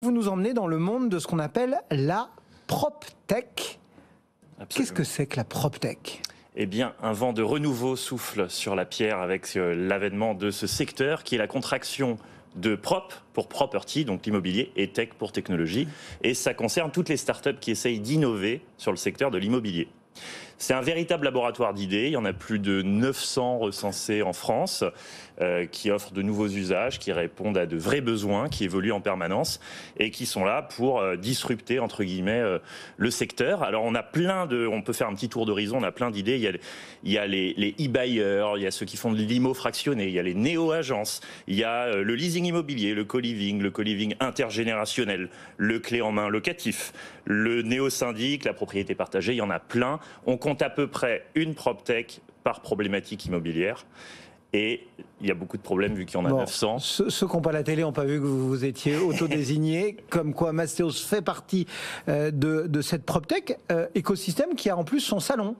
Vous nous emmenez dans le monde de ce qu'on appelle la PropTech. Qu'est-ce que c'est que la PropTech ? Eh bien, un vent de renouveau souffle sur la pierre avec l'avènement de ce secteur qui est la contraction de prop pour property, donc l'immobilier, et tech pour technologie. Et ça concerne toutes les startups qui essayent d'innover sur le secteur de l'immobilier. C'est un véritable laboratoire d'idées. Il y en a plus de 900 recensés en France qui offrent de nouveaux usages, qui répondent à de vrais besoins, qui évoluent en permanence et qui sont là pour disrupter, entre guillemets, le secteur. Alors, on peut faire un petit tour d'horizon, on a plein d'idées. Il y a les e-buyers, il y a ceux qui font de l'IMO fractionné, il y a les néo-agences, il y a le leasing immobilier, le co-living intergénérationnel, le clé en main locatif, le néo-syndic, la propriété partagée, il y en a plein. On compte à peu près une PropTech par problématique immobilière. Et il y a beaucoup de problèmes vu qu'il y en a 900. Ceux qui n'ont pas la télé n'ont pas vu que vous vous étiez auto-désigné, comme quoi Mastéos fait partie de cette PropTech écosystème qui a en plus son salon.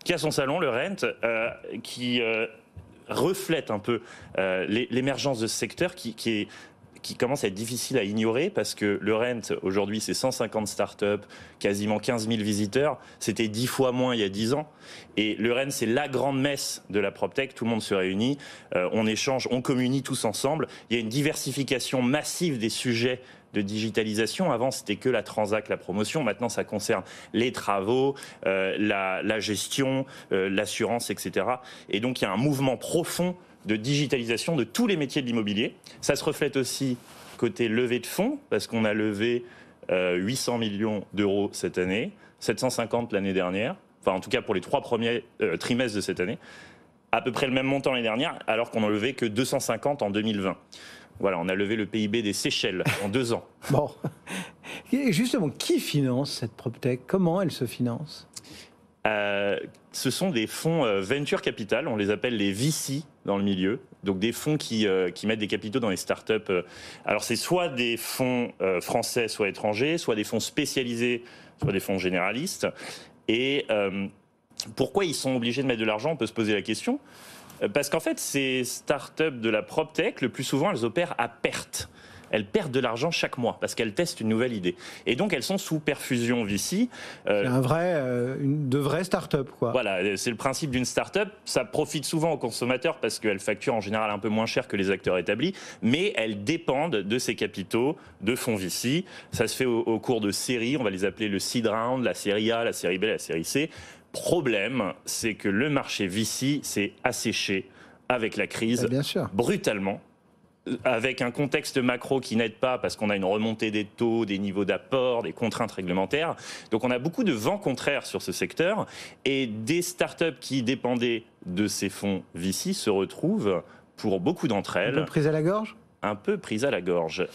Qui a son salon, le Rent, qui reflète un peu l'émergence de ce secteur qui commence à être difficile à ignorer parce que le Rent, aujourd'hui, c'est 150 startups, quasiment 15 000 visiteurs. C'était 10 fois moins il y a 10 ans. Et le Rent, c'est la grande messe de la PropTech. Tout le monde se réunit, on échange, on communie tous ensemble. Il y a une diversification massive des sujets de digitalisation. Avant, c'était que la transac, la promotion. Maintenant, ça concerne les travaux, la gestion, l'assurance, etc. Et donc, il y a un mouvement profond de digitalisation de tous les métiers de l'immobilier. Ça se reflète aussi côté levée de fonds, parce qu'on a levé 800 millions d'euros cette année, 750 l'année dernière, enfin en tout cas pour les 3 premiers trimestres de cette année, à peu près le même montant l'année dernière, alors qu'on n'en levait que 250 en 2020. Voilà, on a levé le PIB des Seychelles en 2 ans. Bon, et justement, qui finance cette PropTech ? Comment elle se finance ? Ce sont des fonds venture capital, on les appelle les VC dans le milieu, donc des fonds qui mettent des capitaux dans les startups. Alors c'est soit des fonds français, soit étrangers, soit des fonds spécialisés, soit des fonds généralistes. Et pourquoi ils sont obligés de mettre de l'argent ? On peut se poser la question. Parce qu'en fait, ces startups de la PropTech, le plus souvent, elles opèrent à perte. Elles perdent de l'argent chaque mois parce qu'elles testent une nouvelle idée. Et donc, elles sont sous perfusion VC. C'est de vraies startups, quoi. Voilà, c'est le principe d'une startup. Ça profite souvent aux consommateurs parce qu'elles facturent en général un peu moins cher que les acteurs établis, mais elles dépendent de ces capitaux, de fonds VC. Ça se fait au cours de séries. On va les appeler le seed round, la série A, la série B, la série C. Problème, c'est que le marché VC s'est asséché avec la crise, bien sûr, brutalement. Avec un contexte macro qui n'aide pas parce qu'on a une remontée des taux, des niveaux d'apport, des contraintes réglementaires. Donc on a beaucoup de vents contraires sur ce secteur et des startups qui dépendaient de ces fonds VC se retrouvent, pour beaucoup d'entre elles, un peu prises à la gorge ? Un peu prises à la gorge.